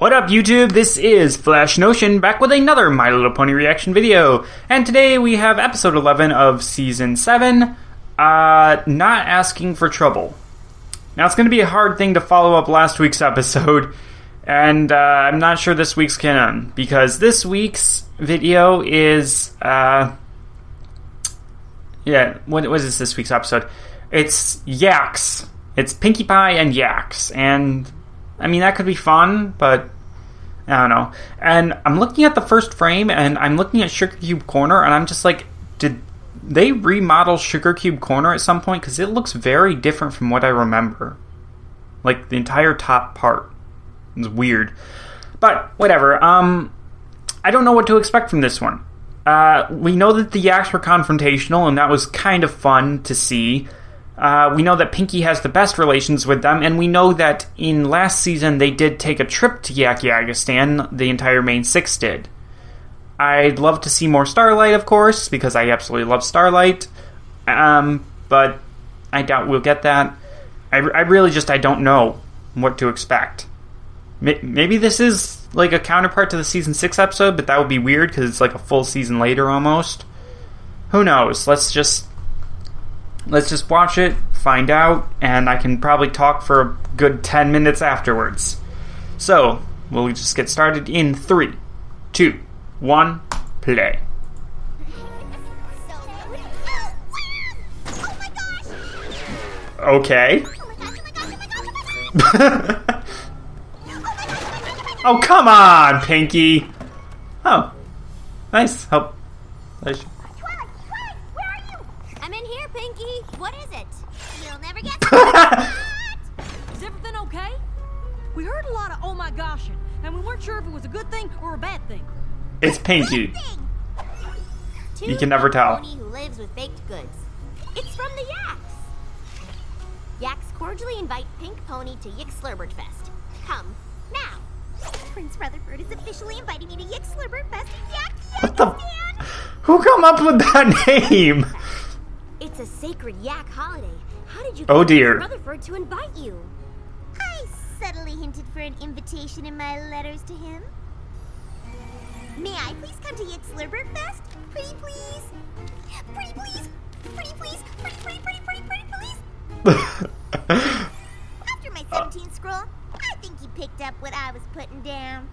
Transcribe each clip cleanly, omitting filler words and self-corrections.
What up, YouTube? This is Flash Notion back with another My Little Pony reaction video. And today we have episode 11 of Season 7, Not Asking for Trouble. Now, it's going to be a hard thing to follow up last week's episode, and I'm not sure this week's canon, because this week's video is, what is this week's episode? It's Yaks. It's Pinkie Pie and Yaks, and I mean, that could be fun, but I don't know. And I'm looking at the first frame, and I'm looking at Sugar Cube Corner, and I'm just like, did they remodel Sugar Cube Corner at some point? Because it looks very different from what I remember. Like, the entire top part. It's weird. But, whatever. I don't know what to expect from this one. We know that the Yaks were confrontational, and that was kind of fun to see. We know that Pinkie has the best relations with them, and we know that in last season they did take a trip to Yak-Yagistan. The entire main six did. I'd love to see more Starlight, of course, because I absolutely love Starlight. But I doubt we'll get that. I really just, I don't know what to expect. Maybe this is like a counterpart to the Season 6 episode, but that would be weird because it's like a full season later almost. Who knows? Let's just watch it, find out, and I can probably talk for a good 10 minutes afterwards. So, we'll just get started in 3, 2, 1, play. Okay. Oh, come on, Pinkie! Oh, nice. Help. Pinkie, what is it? You'll never get Is everything okay? We heard a lot of oh my gosh, and we weren't sure if it was a good thing or a bad thing. It's Pinkie. You can never tell. Pony who lives with baked goods. It's from the Yaks. Yaks cordially invite Pink Pony to Yik Slurberg Fest. Come now. Prince Rutherford is officially inviting me to Yik Slurberg Fest in What the? Who come up with that name? It's a sacred yak holiday. How did you get Prince Rutherford to invite you? I subtly hinted for an invitation in my letters to him. May I please come to Yik Slurberg Fest? Pretty please? Pretty please? Pretty please? Pretty please? After my 17th scroll, I think he picked up what I was putting down.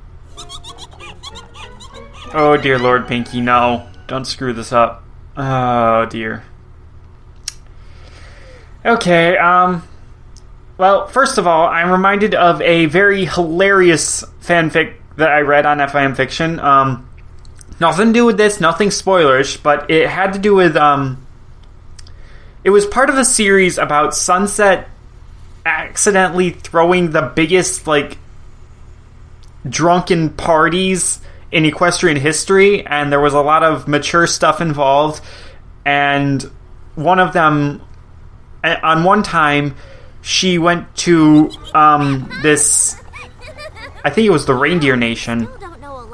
Oh dear Lord, Pinkie, no. Don't screw this up. Oh dear. Okay, well, first of all, I'm reminded of a very hilarious fanfic that I read on FiM Fiction. Nothing to do with this, nothing spoilerish, but it had to do with, it was part of a series about Sunset accidentally throwing the biggest, like, drunken parties in equestrian history, and there was a lot of mature stuff involved, and one of them, on one time, she went to this, I think it was the Reindeer Nation,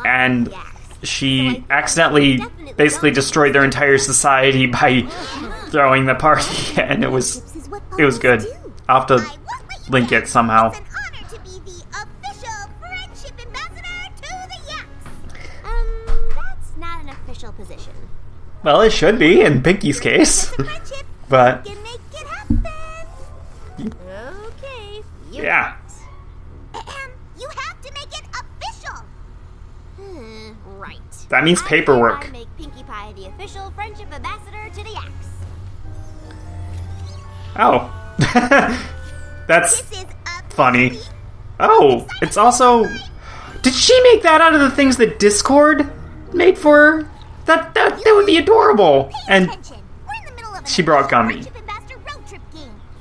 and she accidentally basically destroyed their entire society by throwing the party, and it was good. I'll have to link it somehow. That's not an official position. Well, it should be in Pinkie's case, but okay. Yeah. You have to make it official. Right. That means paperwork. I make Pinkie Pie the official friendship ambassador to the Yaks. Oh. That's funny. Oh, it's also... Did she make that out of the things that Discord made for her? That would be adorable. And she brought Gummy.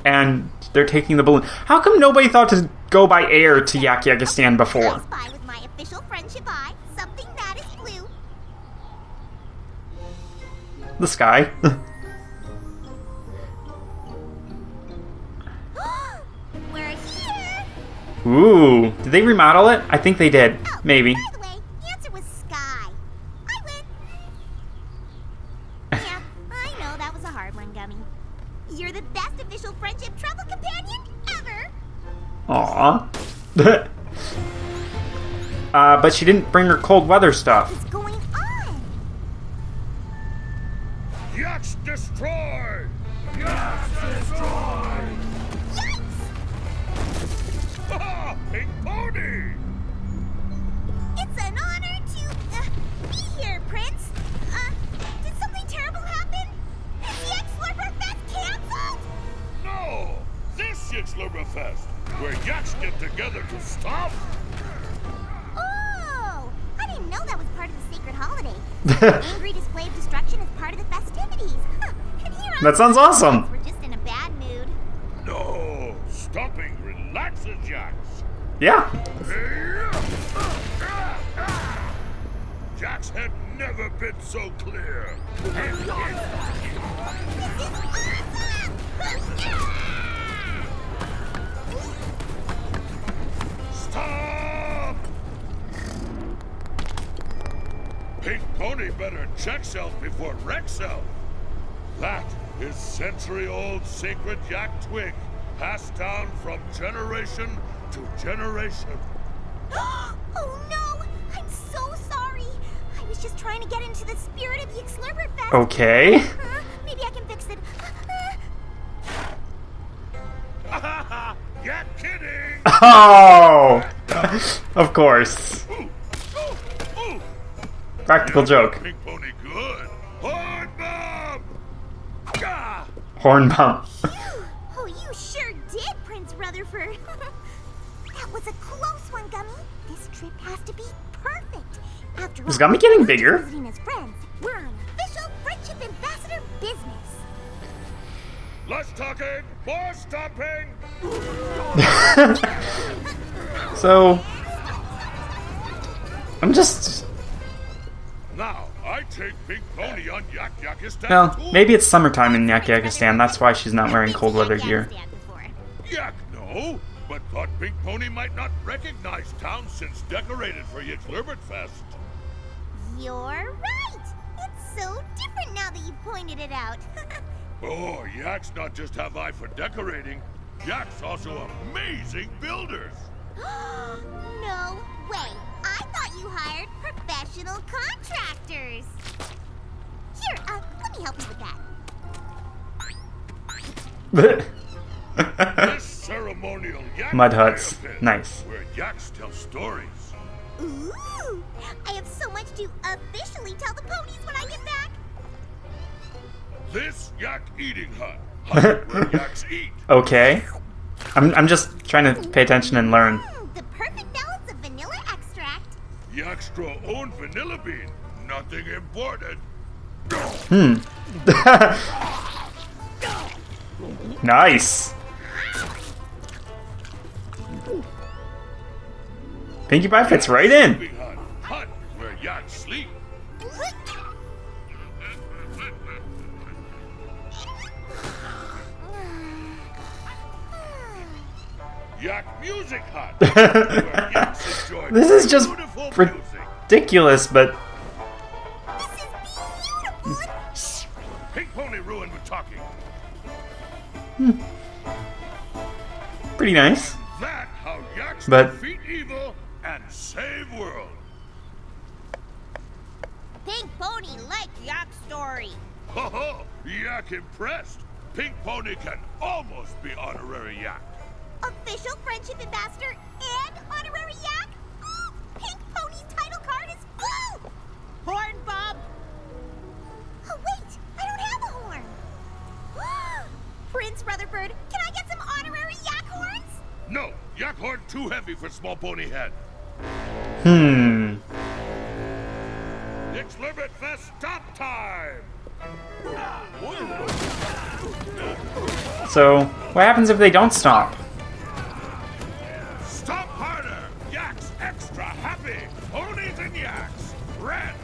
And they're taking the balloon. How come nobody thought to go by air to Yak-Yagistan before? The sky. We're here. Ooh, did they remodel it? I think they did. Maybe. By the way, the answer was sky. I win. Yeah, I know that was a hard one, Gummy. You're the best official friendship travel companion ever. Aww. But she didn't bring her cold weather stuff. What's going on? Yaks destroy! Yaks destroy! Yikes! Ha! Pink Pony! It's an honor to be here, Prince. Did something terrible happen? Is the X-Slurberfest canceled? No! This Yixlurberfest, where yaks get together to stomp! Oh! I didn't know that was part of the sacred holiday. Angry display of destruction is part of the festivities. Huh. And here That sounds awesome. we're just in a bad mood. No! Stomping relaxes yaks! Yeah. Yaks had never been so clear! This is awesome! Stop! Pink Pony better check self before wreck self. That is century-old sacred yak twig, passed down from generation to generation. Oh no! I'm so sorry! I was just trying to get into the spirit of Yixlurberfest. Okay. Maybe I can fix it. Yak kidding! Oh! Of course. Ooh, ooh, ooh. Practical joke. Pink Pony good. Horn bomb! Gah! Horn bump. Oh, you sure did, Prince Rutherford. That was a close one, Gummy. This trip has to be perfect. After all, Is Gummy getting we're bigger? visiting his friends. We're on official friendship ambassador business. Less talking, more stomping! So, I'm just... Now, I take Pink Pony on Yak Yakistan. Well, maybe it's summertime in Yak-Yakistan. That's why she's not wearing cold weather gear. Yak, no, but thought Pink Pony might not recognize town since decorated for Yixlurberfest. You're right. It's so different now that you pointed it out. Oh, yaks not just have eye for decorating, yaks also amazing builders. No way. I thought you hired professional contractors. Here, let me help you with that. This ceremonial yak Mud huts. fire pit, Nice. where yaks tell stories. Ooh! I have so much to officially tell the ponies when I get back. This yak eating hut, where yaks eat. Okay. I'm just trying to pay attention and learn. The perfect balance of vanilla extract. Yaks grow own vanilla bean, nothing imported. Nice. Pinkie Pie fits right in. Sleeping hut, hut where yaks sleep. Yak music hut, where yaks enjoy This is just beautiful music. ridiculous, but This is beautiful. Pink Pony ruined with talking. pretty nice. That how yaks But- defeat evil and save world. Pink Pony like Yak story. Ho ho! Yak impressed. Pink Pony can almost be honorary yak. Official friendship ambassador and honorary yak. Ooh, Pink Pony's title card is blue. Horn Bob. Oh wait, I don't have a horn. Prince Rutherford, can I get some honorary yak horns? No, yak horn too heavy for small pony head. Yixlurberfest stop time! So, what happens if they don't stop? Stop harder! Yaks extra happy! Ponies and yaks! Red!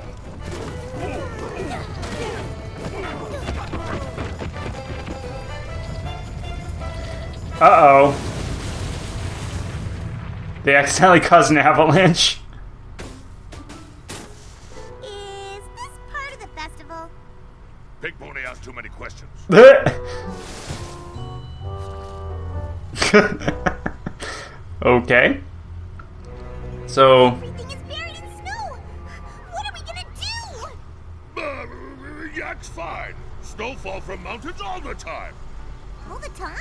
Uh-oh. They accidentally caused an avalanche. Is this part of the festival? Pink Pony asked too many questions. Okay. So, Everything is snowfall from mountains all the time. All the time?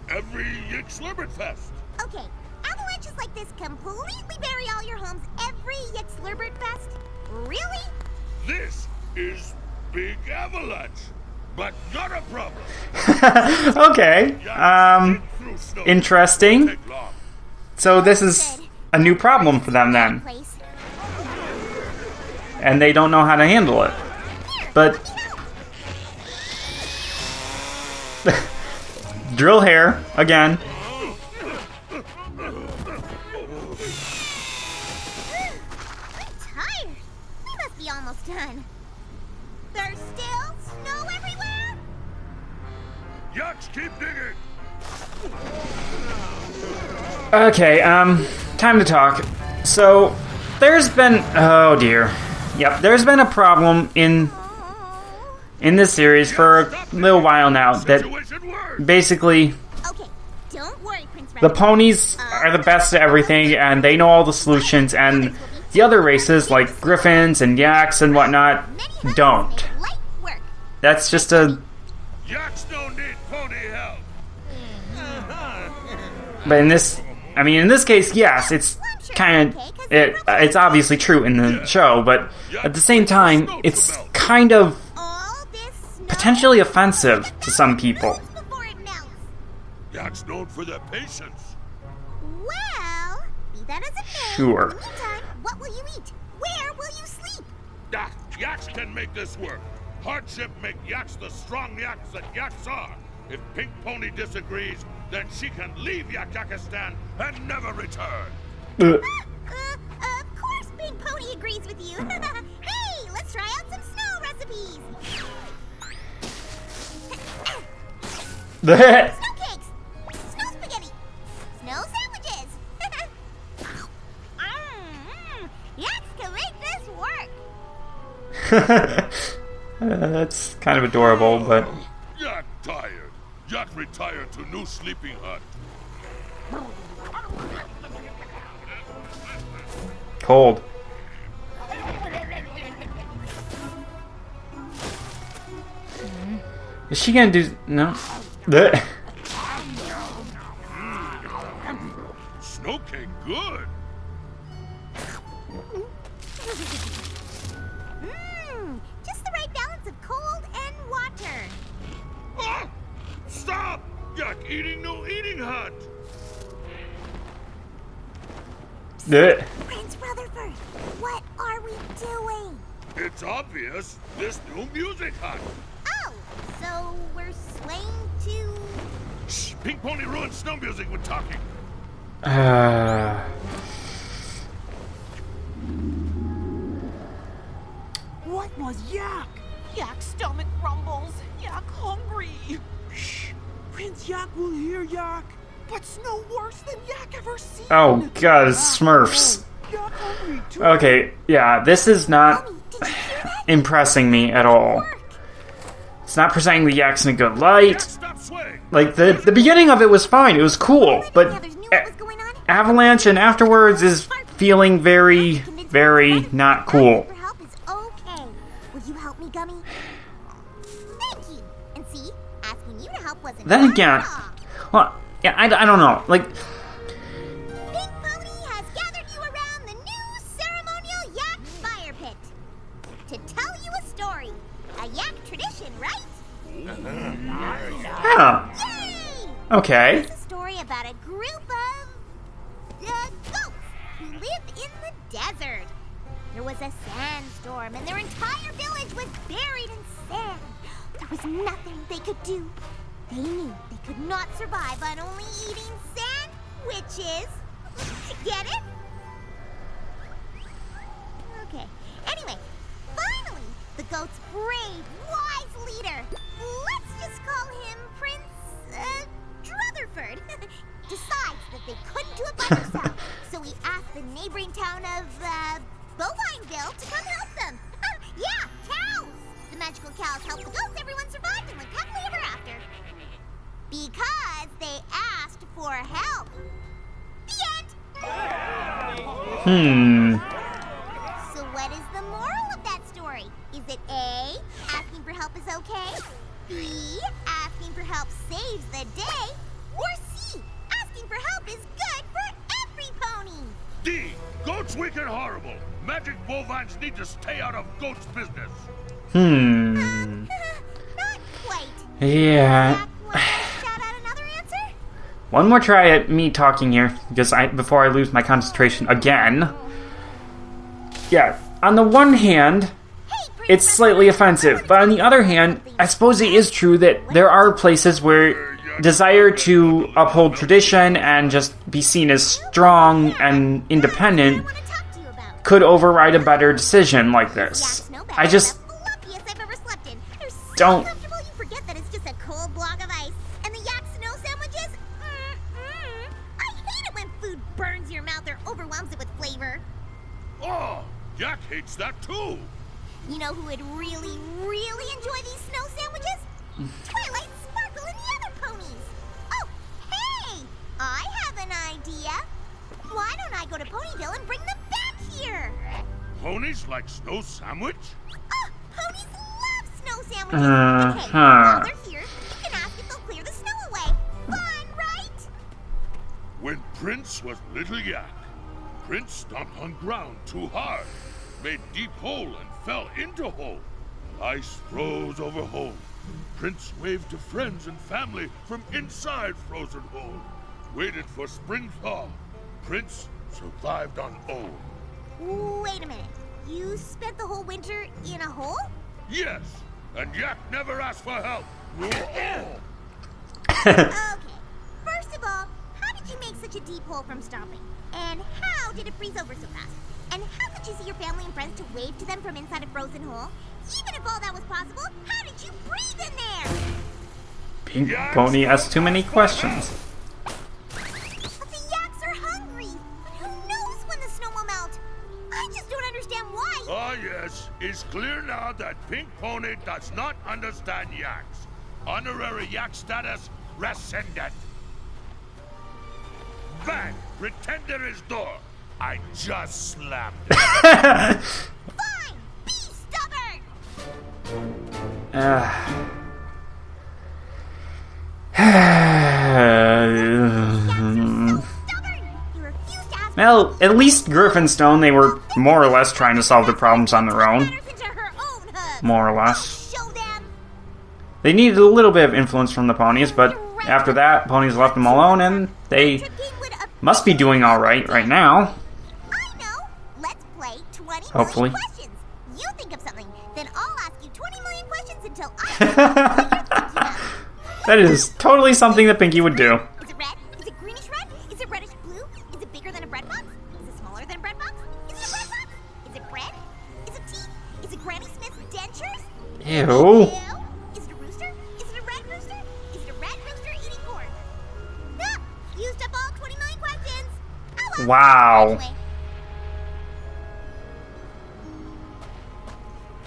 Every Yik Slurbertfest. Okay, avalanches like this completely bury all your homes every Yik Slurbertfest? Really? This is Big Avalanche, but not a problem. Okay. Interesting. So this is a new problem for them then. Place. And they don't know how to handle it. But drill hair again. I'm tired. We must be almost done. There's still snow everywhere? Yaks, keep digging. Okay, time to talk. So, there's been... Oh, dear. Yep, there's been a problem in this series for a little while now that basically Okay, don't worry, Prince the Rabbit. ponies are the best at everything and they know all the solutions, and the other races like griffins and yaks and whatnot Many hunters don't. make light work. That's just a... Yaks don't need pony help. But in this case, yes, it's kind of... It's obviously true in the show, but at the same time, it's kind of All this snow potentially offensive to some people. melts before it melts. Yaks known for their patience. Well, be that as it may, Sure. in the meantime, what will you eat? Where will you sleep? Yaks can make this work. Hardship make Yaks the strong Yaks that Yaks are. If Pink Pony disagrees, then she can leave Yakakistan and never return. Of course Big Pony agrees with you. Hey, let's try out some snow recipes. Snow cakes, snow spaghetti, snow sandwiches. Yaks can make this work. That's kind of adorable, but... Yak tired. Yak retired to new sleeping hut. cold. Is she gonna do... No. Blech. Snow cake good. Just the right balance of cold and water. Ah! Stop! Yak eating new eating hut. Blech. Prince Rutherford, what are we doing? It's obvious. This new music hut. Oh, so we're slaying to... Shh! Pink Pony ruined snow music with talking. What was Yak? Yak's stomach rumbles. Yak hungry. Shh. Prince Yak will hear Yak. What's no worse than Yak ever seen? Oh god, it's Smurfs. Yak hungry too. Okay, yeah, this is not Mommy, did you hear that? impressing me at all. Work. It's not presenting the yaks in a good light. Stop swaying. Like, the beginning of it was fine, it was cool, but Others knew what was going on. Avalanche and afterwards is feeling very, very not cool. Asking for help is okay. Will you help me, Gummy? Thank you. And see, asking you to help wasn't Then hard again, at all. well, yeah, I don't know. Like, Pink Pony has gathered you around the new ceremonial yak fire pit to tell you a story. A yak tradition, right? yeah, Yay! okay. It's a story about a group of goats who live in the desert. There was a sandstorm, and their entire village was buried in sand. There was nothing they could do. They knew they could not survive on only eating sandwiches. Get it? Okay. Anyway, finally, the goat's brave, wise leader, let's just call him Prince Rutherford, decides that they couldn't do it by themselves. So he asked the neighboring town of Bovineville to come help them. Yeah, cows! The magical cows helped the goats, everyone survived and lived happily ever after. Because they asked for help. The end! So what is the moral of that story? Is it A, asking for help is okay? help saves the day. Or C, asking for help is good for every pony. D, goats weak and horrible. Magic bovines need to stay out of goats' business. Hmm. Not quite. Yeah. Jack, wanna shout out another answer? One more try at me talking here, because before I lose my concentration again. Yeah. On the one hand, it's slightly offensive, but on the other hand, I suppose it is true that there are places where desire to uphold tradition and just be seen as strong and independent What I want to talk to you about. could override a better decision like this. I just The fluffiest I've ever slept in. They're so don't- comfortable you forget that it's just a cold block of ice. And the yak snow sandwiches? I hate it when food burns your mouth or overwhelms it with flavor. Oh, Yak hates that too. You know who would really, really enjoy these snow sandwiches? Twilight, Sparkle, and the other ponies. Oh, hey! I have an idea. Why don't I go to Ponyville and bring them back here? Ponies like snow sandwich? Oh, ponies love snow sandwiches. Okay, while they're here, you can ask if they'll clear the snow away. Fun, right? When Prince was little Yak, Prince stomped on ground too hard, made deep hole and fell into hole. Ice froze over hole. Prince waved to friends and family from inside frozen hole. Waited for spring thaw. Prince survived on O. Wait a minute. You spent the whole winter in a hole? Yes, and Yak never asked for help. Okay. First of all, how did you make such a deep hole from stomping? And how did it freeze over so fast? And how could you see your family and friends to wave to them from inside a frozen hole? Even if all that was possible, how did you breathe in there? Pink Pony asks too many questions. But the yaks are hungry. But who knows when the snow will melt? I just don't understand why. Ah, yes, it's clear now that Pink Pony does not understand yaks. Honorary yak status rescinded. Bang! Pretend there is door. I just slammed it. Fine! Be stubborn! Stubborn! You refuse to ask Well, at least Griffinstone, they were more or less trying to solve their problems on their own. matters into her own hooves. More or less. Show them. They needed a little bit of influence from the ponies, but after that, ponies left them alone, and they Trip game would must be doing alright right now. I know. Let's play 20 Hopefully. million questions. You think of something, then I'll ask you 20 million questions until I know what you're thinking of. That is totally something that Pinky would do. Is it red? Is it greenish red? Is it reddish blue? Is it bigger than a bread box? Is it smaller than a bread box? Is it a bread box? Is it bread? Is it teeth? Is it Granny Smith's dentures? Ew. Is it a rooster? Is it a red rooster? Is it a red rooster eating corn? Ah, used up all 20 million questions. Oh well. Wow. Anyway,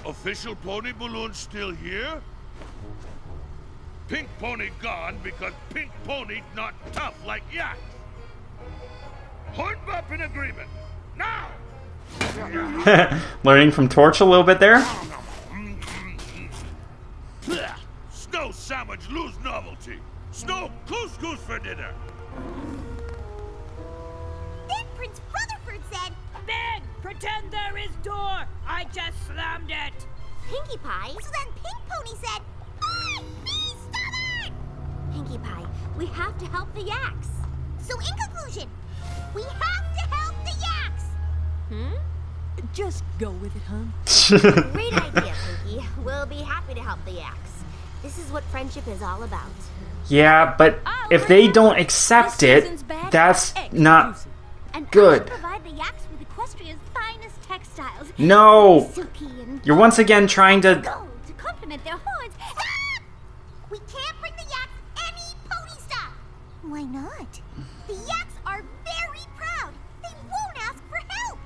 Official pony balloon still here? Pink Pony gone because Pink Pony not tough like Yak. Horn up in agreement. Now! Learning from Torch a little bit there. Blech. Snow sandwich lose novelty. Snow couscous for dinner. then Prince Rutherford said, Ben, pretend there is door. I just slammed it. Pinkie Pie. So then Pink Pony said, fine, be stubborn. Pinkie Pie, we have to help the yaks. So in conclusion, we have to help the yaks. Just go with it, huh? Great idea, Pinkie. We'll be happy to help the yaks. This is what friendship is all about. Yeah, but if they don't accept it, that's not And good. I provide the yaks with Equestria's finest textiles. No! Silky and You're once again trying to... gold to complement their horns. Stop! We can't bring the yaks any pony stuff. Why not? The yaks are very proud. They won't ask for help.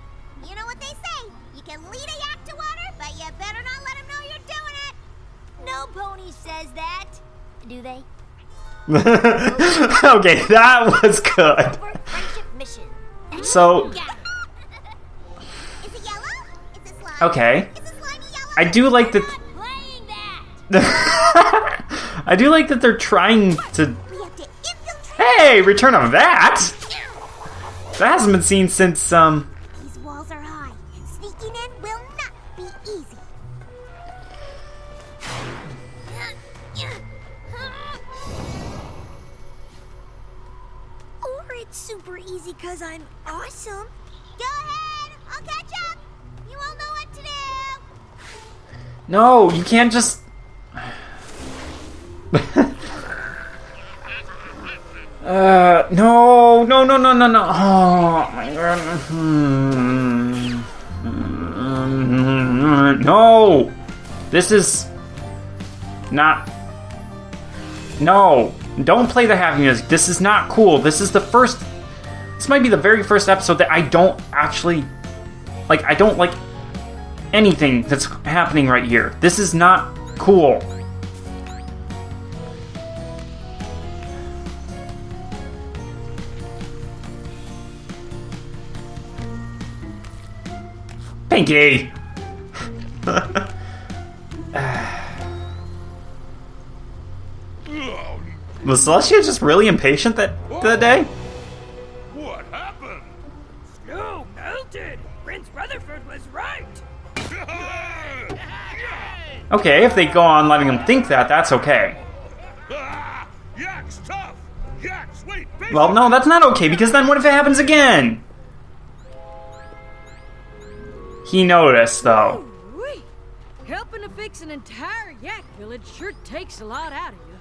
You know what they say? You can lead a yak to water, but you better not let him know you're doing it. No pony says that. Do they? Okay, that was good. For friendship mission. So, Yeah. Is it yellow? Is it slime? okay. Is it slimy yellow? I do like the... Not playing that. I do like that they're trying to... We have to infiltrate. Hey, return of that! That hasn't been seen since, These walls are high. Sneaking in will not be easy. Or it's super easy because I'm awesome. Go ahead. I'll catch up. You all know what to do. No, you can't just... no. Oh, my God. No. This is... not... No. Don't play the happy music. This is not cool. This is the first... This might be the very first episode that I don't actually... Like, I don't like anything that's happening right here. This is not cool. Pinky! Was Celestia just really impatient that day? What happened? Snow melted. Prince Rutherford was right. Okay, if they go on letting him think that, that's okay. Yak's tough. Yak's sweet. Well, no, that's not okay, because then what if it happens again? He noticed, though. Wee. Helping to fix an entire yak village sure takes a lot out of you.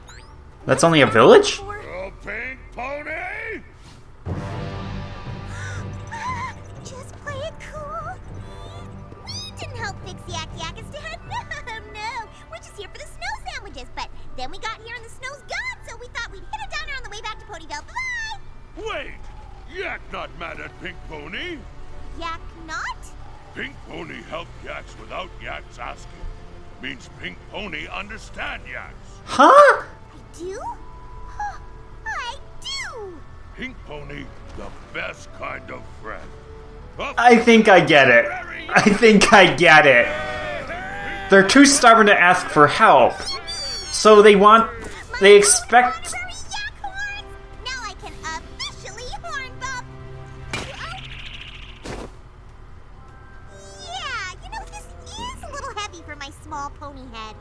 That's only a village? Oh, Pink Pony! Just play it cool. We didn't help fix Yak Yakistan. No. We're just here for the snow sandwiches. But then we got here and the snow's gone, so we thought we'd hit a downer on the way back to Ponyville. Bye! Wait! Yak not mad at Pink Pony. Yak not? Pink Pony helped Yaks without Yaks asking. Means Pink Pony understand Yaks. Huh? I do? Huh, I do! Pink Pony, the best kind of friend. I think I get it. They're too stubborn to ask for help. So they expect... Very yak horns! Now I can officially horn bump! Yeah, this is a little heavy for my small pony head.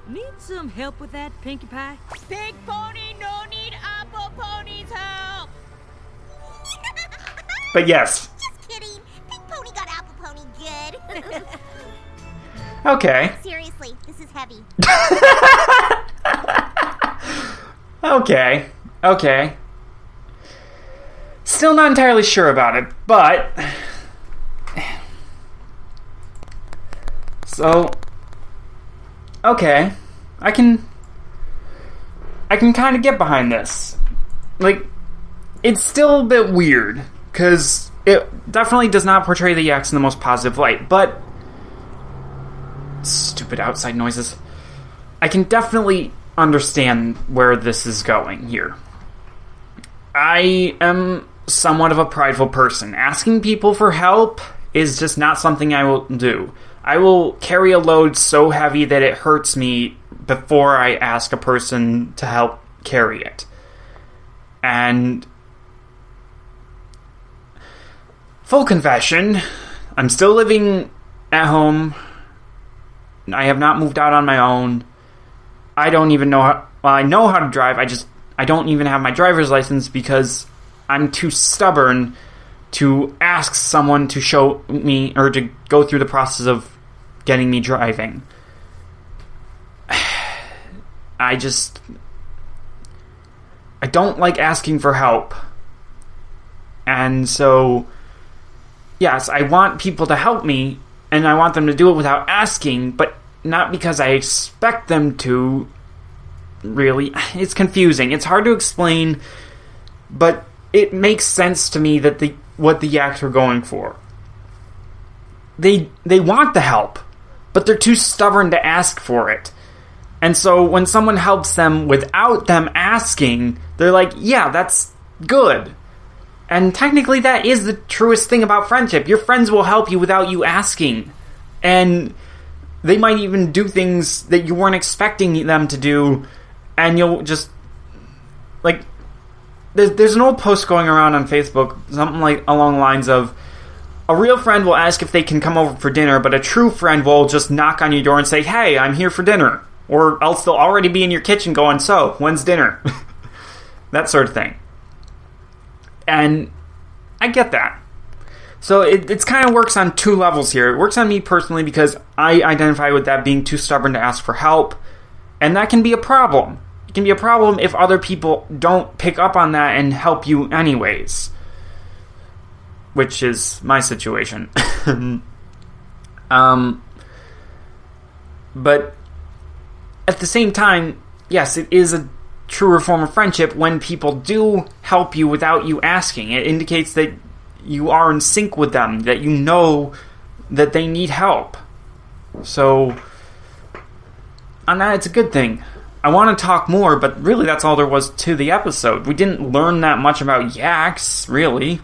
Need some help with that, Pinkie Pie? Big Pony no need Apple Pony's help. But yes. Just kidding. Pink Pony got Apple Pony good. Okay. Seriously, this is heavy. Okay. Still not entirely sure about it, but... So... Okay. I can kind of get behind this. Like, it's still a bit weird, because it definitely does not portray the Yaks in the most positive light, but... Stupid outside noises. I can definitely understand where this is going here. I am somewhat of a prideful person. Asking people for help is just not something I will do. I will carry a load so heavy that it hurts me before I ask a person to help carry it. And... full confession, I'm still living at home. I have not moved out on my own. I don't even know how... Well, I know how to drive, I don't even have my driver's license because I'm too stubborn to ask someone to show me, or to go through the process of getting me driving. I don't like asking for help. And so, yes, I want people to help me, and I want them to do it without asking, but not because I expect them to, really. It's confusing. It's hard to explain, but it makes sense to me that what the Yaks are going for. They want the help, but they're too stubborn to ask for it. And so when someone helps them without them asking, they're like, yeah, that's good. And technically that is the truest thing about friendship. Your friends will help you without you asking. And they might even do things that you weren't expecting them to do, and you'll just, like, there's an old post going around on Facebook, something like along the lines of, a real friend will ask if they can come over for dinner, but a true friend will just knock on your door and say, hey, I'm here for dinner. Or else they'll already be in your kitchen going, so, when's dinner? That sort of thing. And I get that. So it's kind of works on two levels here. It works on me personally because I identify with that being too stubborn to ask for help. And that can be a problem. It can be a problem if other people don't pick up on that and help you anyways. Which is my situation. But at the same time, yes, it is a truer form of friendship when people do help you without you asking. It indicates that you are in sync with them, that you know that they need help. So, on that, it's a good thing. I want to talk more, but really that's all there was to the episode. We didn't learn that much about yaks, really.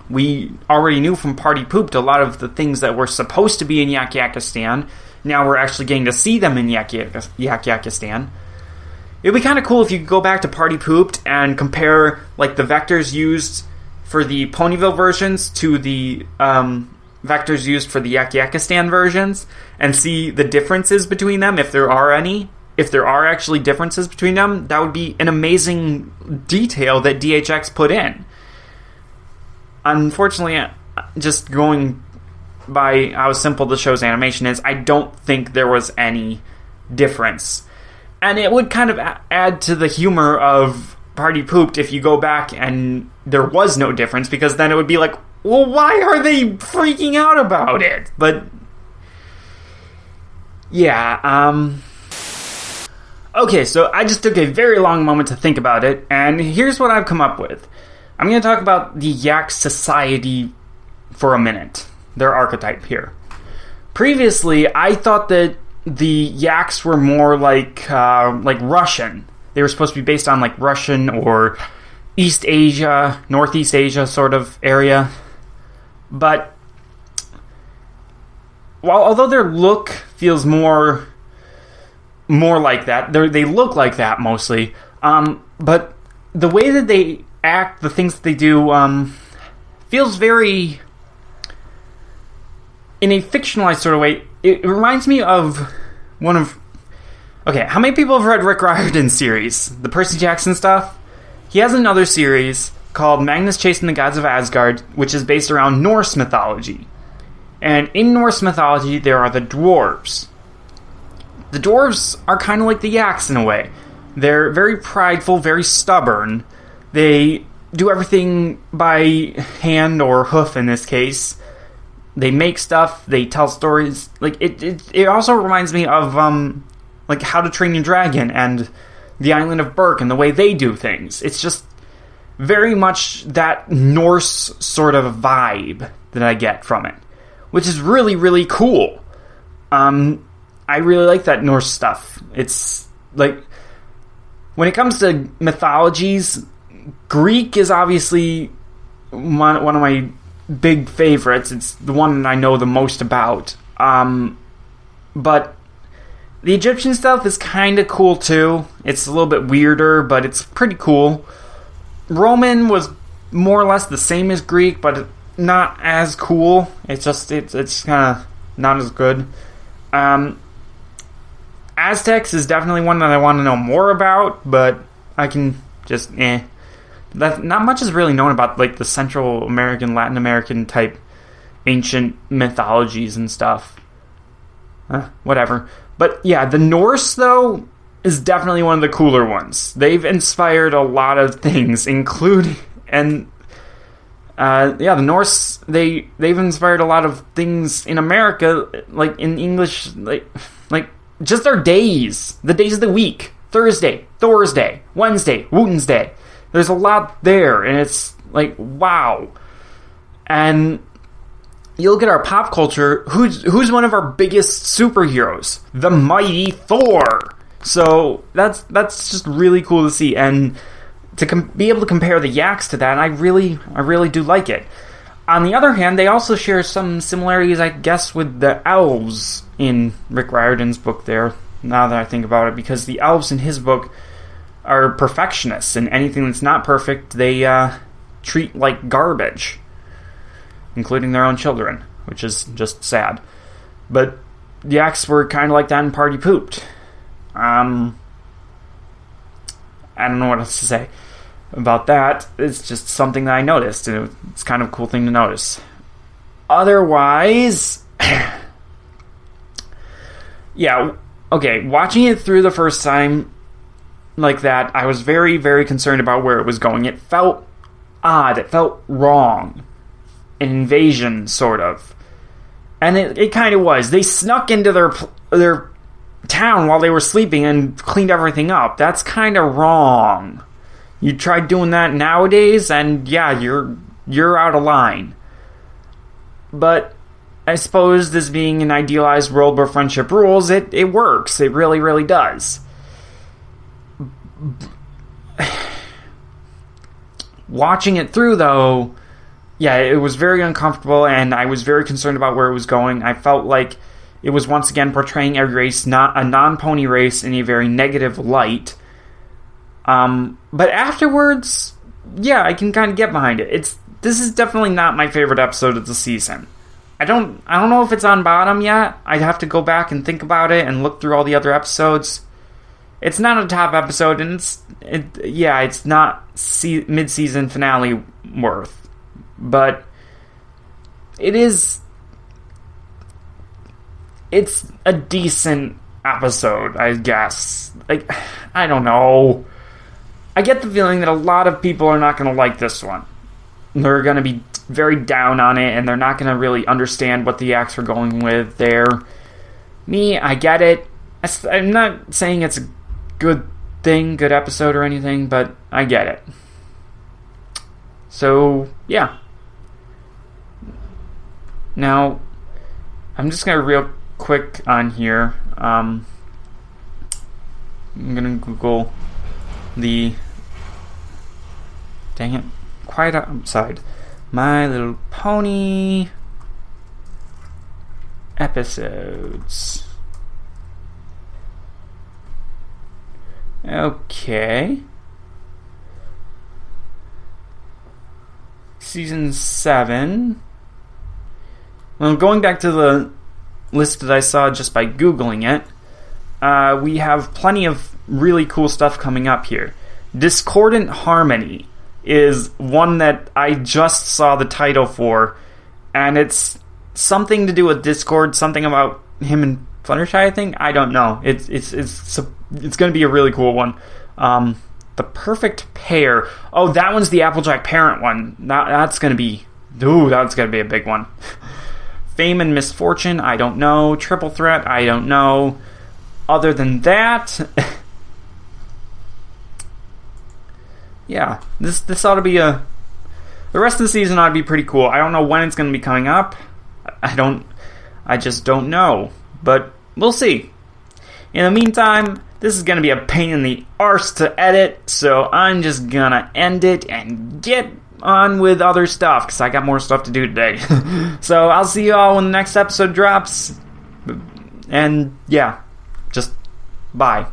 We already knew from Party Pooped a lot of the things that were supposed to be in Yak-Yakistan. Now we're actually getting to see them in Yak-Yakistan. It'd be kind of cool if you could go back to Party Pooped and compare, like, the vectors used for the Ponyville versions to the vectors used for the Yak-Yakistan versions, and see the differences between them, if there are any. If there are actually differences between them, that would be an amazing detail that DHX put in. Unfortunately, just going by how simple the show's animation is, I don't think there was any difference. And it would kind of add to the humor of Party Pooped if you go back and there was no difference, because then it would be like, well, why are they freaking out about it? But, yeah, okay, so I just took a very long moment to think about it, and here's what I've come up with. I'm going to talk about the Yak Society for a minute, their archetype here. Previously, I thought that the Yaks were more like Russian. They were supposed to be based on like Russian or East Asia, Northeast Asia sort of area. But although their look feels more like that, they look like that mostly. But the way that they act, the things that they do, feels very, in a fictionalized sort of way. It reminds me of one of... Okay, how many people have read Rick Riordan's series? The Percy Jackson stuff? He has another series called Magnus Chasing the Gods of Asgard, which is based around Norse mythology. And in Norse mythology, there are the dwarves. The dwarves are kind of like the Yaks in a way. They're very prideful, very stubborn. They do everything by hand or hoof in this case. They make stuff, they tell stories. Like it also reminds me of like How to Train Your Dragon and the Island of Berk and the way they do things. It's just very much that Norse sort of vibe that I get from it, which is really, really cool. I really like that Norse stuff. It's like, when it comes to mythologies, Greek is obviously one of my big favorites. It's the one that I know the most about. But the Egyptian stuff is kind of cool too. It's a little bit weirder, but it's pretty cool. Roman was more or less the same as Greek, but not as cool. It's kind of not as good. Aztecs is definitely one that I want to know more about, but I can just not much is really known about like the Central American, Latin American type ancient mythologies and stuff. Whatever. But yeah, the Norse though is definitely one of the cooler ones. They've inspired a lot of things, including the Norse. They've inspired a lot of things in America, like in English, like just our days, the days of the week: Thursday, Wednesday, Wednesday. There's a lot there, and it's like, wow. And you look at our pop culture, who's one of our biggest superheroes? The mighty Thor. So that's just really cool to see, and to be able to compare the Yaks to that, I really do like it. On the other hand, they also share some similarities, I guess, with the elves in Rick Riordan's book there, now that I think about it, because the elves in his book are perfectionists, and anything that's not perfect, they treat like garbage, including their own children, which is just sad. But the Yaks were kind of like that in Party Pooped. I don't know what else to say about that. It's just something that I noticed, and it's kind of a cool thing to notice. Otherwise, yeah, okay, watching it through the first time like that, I was very, very concerned about where it was going. It felt odd. It felt wrong. An invasion, sort of. And it kind of was. They snuck into their town while they were sleeping and cleaned everything up. That's kind of wrong. You try doing that nowadays, and yeah, you're out of line. But I suppose this being an idealized world where friendship rules, it works. It really, really does. Watching it through, though, yeah, it was very uncomfortable, and I was very concerned about where it was going. I felt like it was once again portraying a race, not a non-pony race, in a very negative light. But afterwards, yeah, I can kind of get behind it. This is definitely not my favorite episode of the season. I don't know if it's on bottom yet. I'd have to go back and think about it and look through all the other episodes. It's not a top episode, and it's not mid-season finale worth. But it's a decent episode, I guess. Like, I don't know. I get the feeling that a lot of people are not going to like this one. They're going to be very down on it, and they're not going to really understand what the Yaks are going with there. Me, I get it. I'm not saying it's a good episode or anything, but I get it. So, yeah. Now, I'm just going to real quick on here. I'm going to Google the... Dang it. Quiet outside. My Little Pony episodes. Okay. Season 7. Well, going back to the list that I saw just by Googling it, we have plenty of really cool stuff coming up here. Discordant Harmony is one that I just saw the title for, and it's something to do with Discord, something about him and Fluttershy, I think. I don't know. It's going to be a really cool one. The Perfect Pair. Oh, that one's the Applejack parent one. That's going to be a big one. Fame and Misfortune, I don't know. Triple Threat, I don't know. Other than that, yeah, this ought to be the rest of the season ought to be pretty cool. I don't know when it's going to be coming up. I just don't know. But we'll see. In the meantime, this is going to be a pain in the arse to edit, so I'm just going to end it and get on with other stuff, because I got more stuff to do today. So I'll see you all when the next episode drops. And yeah, just bye.